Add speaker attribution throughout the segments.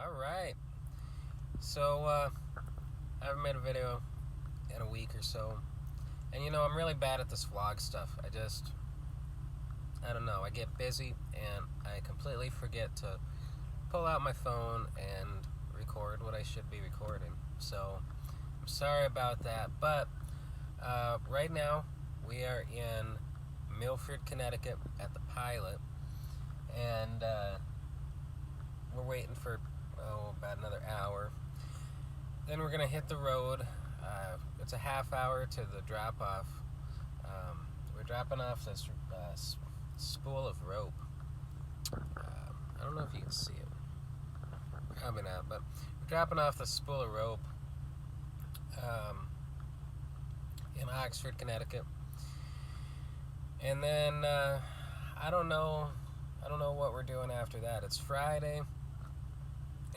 Speaker 1: Alright, so I haven't made a video in a week or so, and I'm really bad at this vlog stuff. I don't know, I get busy and I completely forget to pull out my phone and record what I should be recording. So I'm sorry about that, but right now we are in Milford, Connecticut at the Pilot, and we're waiting for about another hour. Then we're gonna hit the road. It's a half hour to the drop-off. We're dropping off this spool of rope. I don't know if you can see it. Probably not, but we're dropping off the spool of rope in Oxford, Connecticut. And then I don't know what we're doing after that. It's Friday,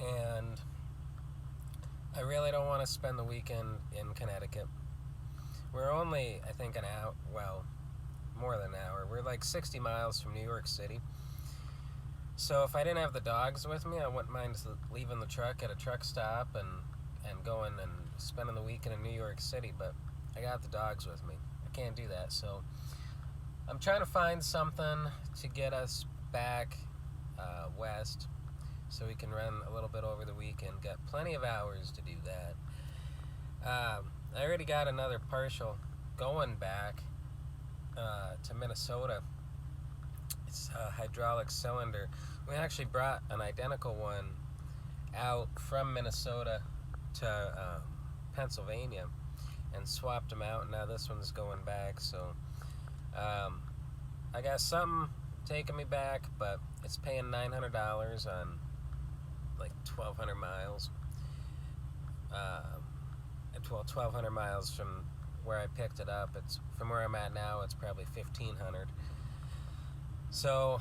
Speaker 1: and I really don't want to spend the weekend in Connecticut. We're only, I think, an hour, well, more than an hour. We're like 60 miles from New York City. So if I didn't have the dogs with me, I wouldn't mind leaving the truck at a truck stop and going and spending the weekend in New York City, but I got the dogs with me. I can't do that, so I'm trying to find something to get us back west so we can run a little bit over the weekend. Got plenty of hours to do that. I already got another partial going back to Minnesota. It's a hydraulic cylinder. We actually brought an identical one out from Minnesota to Pennsylvania and swapped them out. Now this one's going back, so I got something taking me back, but it's paying $900 on like 1,200 miles. 1,200 miles from where I picked it up. It's from where I'm at now. It's probably 1,500. So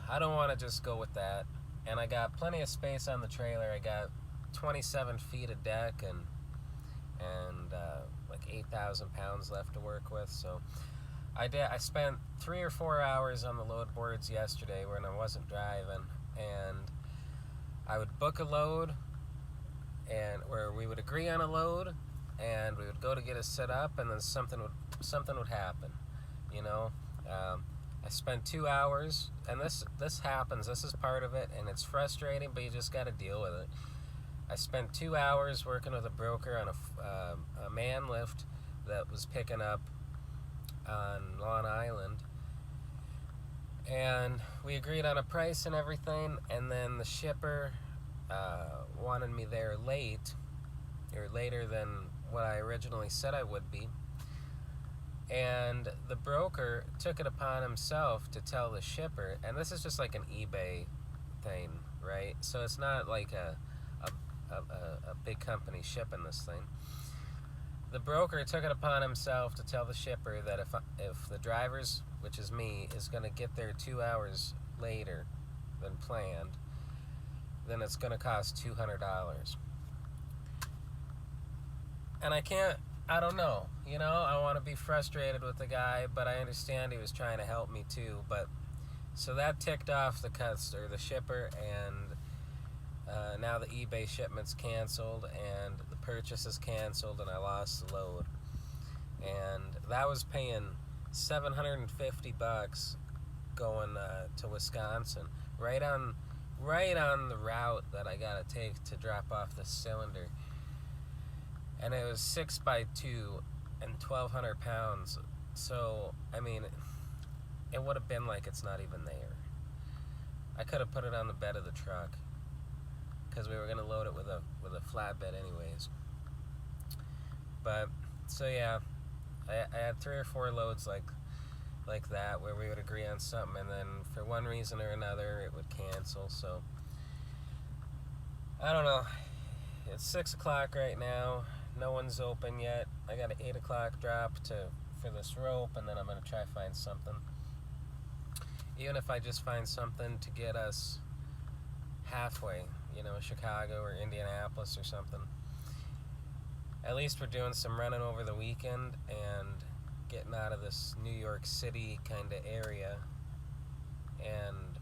Speaker 1: I don't want to just go with that. And I got plenty of space on the trailer. I got 27 feet of deck and like 8,000 pounds left to work with. So I spent 3 or 4 hours on the load boards yesterday when I wasn't driving, and I would book a load, and where we would agree on a load, and we would go to get it set up, and then something would happen. I spent 2 hours, and this happens. This is part of it, and it's frustrating, but you just got to deal with it. I spent 2 hours working with a broker on a man lift that was picking up on Long Island, and we agreed on a price and everything, and then the shipper wanted me there late, or later than what I originally said I would be, and the broker took it upon himself to tell the shipper, and this is just like an eBay thing, right? So it's not like a big company shipping this thing. The broker took it upon himself to tell the shipper that if the drivers, which is me, is going to get there 2 hours later than planned, then it's going to cost $200. And I don't know, I want to be frustrated with the guy, but I understand he was trying to help me too. But so that ticked off the shipper, and now the eBay shipment's canceled and the purchase is canceled, and I lost the load. And that was paying $750 going to Wisconsin, right on the route that I gotta take to drop off the cylinder. And it was 6x2 and 1,200 pounds. So I mean, it would have been like it's not even there. I could have put it on the bed of the truck, because we were gonna load it with a flatbed anyways. But so yeah, I had 3 or 4 loads like that, where we would agree on something, and then for one reason or another it would cancel. So I don't know. It's 6 o'clock right now. No one's open yet. I got an 8 o'clock drop for this rope, and then I'm gonna try to find something. Even if I just find something to get us halfway, Chicago or Indianapolis or something. At least we're doing some running over the weekend and getting out of this New York City kind of area, and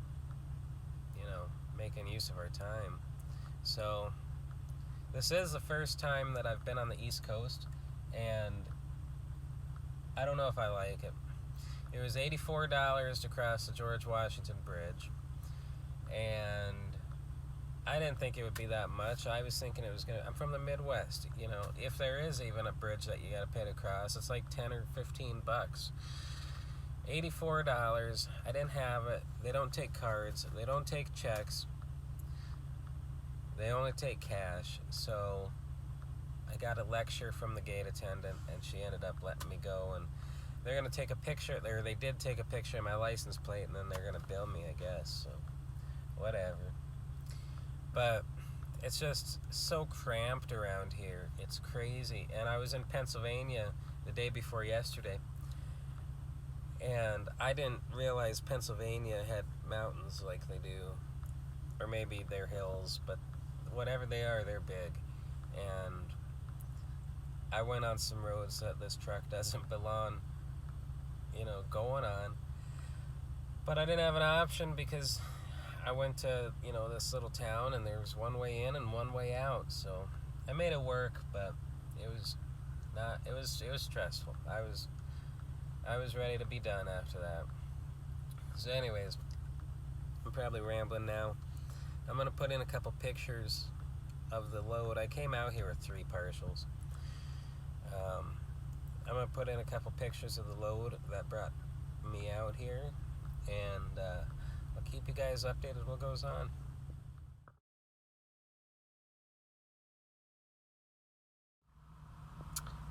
Speaker 1: making use of our time. So this is the first time that I've been on the East Coast, and I don't know if I like it. It was $84 to cross the George Washington Bridge, and I didn't think it would be that much. I was thinking it was gonna. I'm from the Midwest, if there is even a bridge that you gotta pay to cross, it's like 10 or 15 bucks. $84. I didn't have it. They don't take cards. They don't take checks. They only take cash. So I got a lecture from the gate attendant, and she ended up letting me go. And they're gonna take a picture. They did take a picture of my license plate, and then they're gonna bill me, I guess. So whatever. But it's just so cramped around here. It's crazy. And I was in Pennsylvania the day before yesterday, and I didn't realize Pennsylvania had mountains like they do. Or maybe they're hills, but whatever they are, they're big. And I went on some roads that this truck doesn't belong, going on. But I didn't have an option because I went to, this little town, and there was one way in and one way out. So I made it work, but it was stressful. I was ready to be done after that. So anyways, I'm probably rambling now. I'm going to put in a couple pictures of the load. I came out here with 3 partials. I'm going to put in a couple pictures of the load that brought me out here, and I'll keep you guys updated what goes on.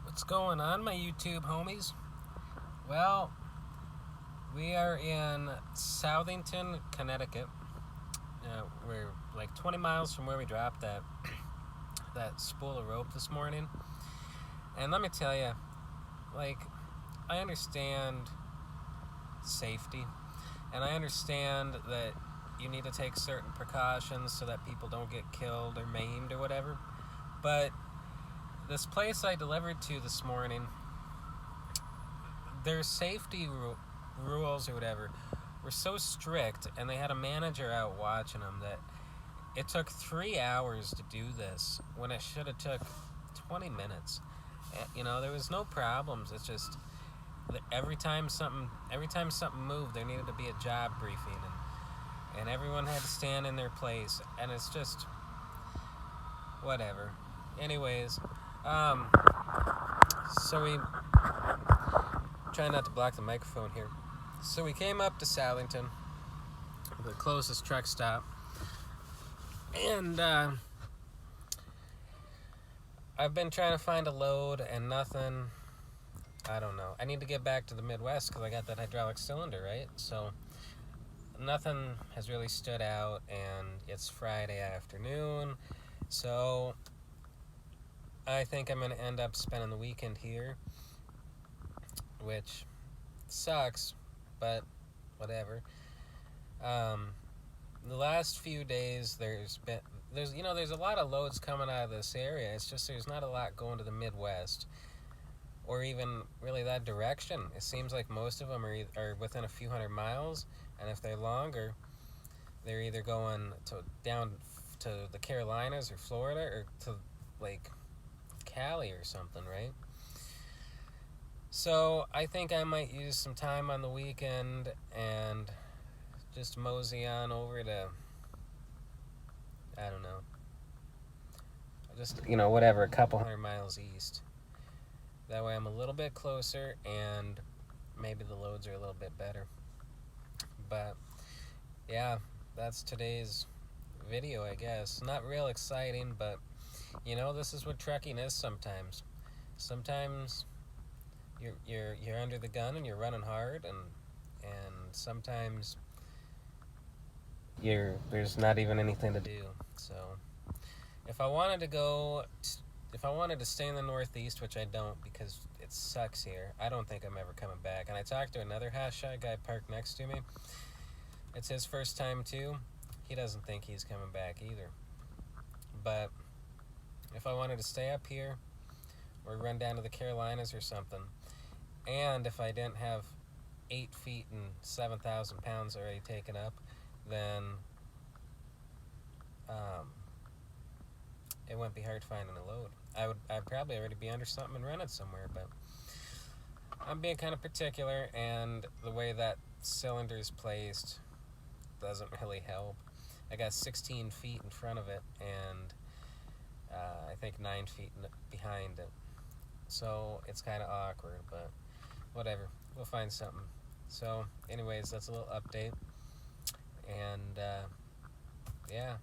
Speaker 1: What's going on, my YouTube homies? Well, we are in Southington, Connecticut. We're like 20 miles from where we dropped that spool of rope this morning. And let me tell you, I understand safety, and I understand that you need to take certain precautions so that people don't get killed or maimed or whatever. But this place I delivered to this morning, their safety rules or whatever were so strict, and they had a manager out watching them, that it took 3 hours to do this when it should have took 20 minutes. There was no problems. It's just that every time something moved, there needed to be a job briefing, and everyone had to stand in their place, and it's just whatever. Anyways, so we try not to block the microphone here. So we came up to Southington, the closest truck stop, and I've been trying to find a load and nothing. I don't know. I need to get back to the Midwest because I got that hydraulic cylinder, right? So nothing has really stood out, and it's Friday afternoon, so I think I'm going to end up spending the weekend here, which sucks, but whatever. The last few days there's a lot of loads coming out of this area. It's just there's not a lot going to the Midwest, or even really that direction. It seems like most of them are within a few hundred miles, and if they're longer, they're either going down to the Carolinas or Florida, or to like Cali or something, right? So I think I might use some time on the weekend and just mosey on over to, I don't know, just, whatever, a couple 100 miles east. That way I'm a little bit closer, and maybe the loads are a little bit better. But yeah, that's today's video, I guess. Not real exciting, but this is what trucking is sometimes. Sometimes you're under the gun and you're running hard, and sometimes there's not even anything to do. So if I wanted to stay in the Northeast, which I don't because it sucks here, I don't think I'm ever coming back. And I talked to another Hotshot guy parked next to me. It's his first time too. He doesn't think he's coming back either. But if I wanted to stay up here or run down to the Carolinas or something, and if I didn't have 8 feet and 7,000 pounds already taken up, then it wouldn't be hard finding a load. I'd probably already be under something and run it somewhere, but I'm being kind of particular, and the way that cylinder's placed doesn't really help. I got 16 feet in front of it, and I think 9 feet behind it. So it's kind of awkward, but whatever. We'll find something. So, anyways, that's a little update. And yeah,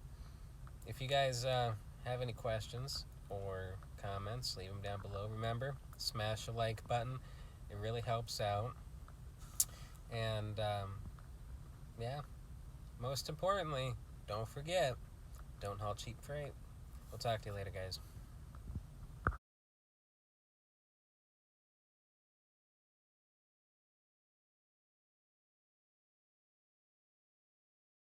Speaker 1: if you guys have any questions or comments, leave them down below. Remember, smash the like button. It really helps out. And yeah, most importantly, don't forget, don't haul cheap freight. We'll talk to you later, guys.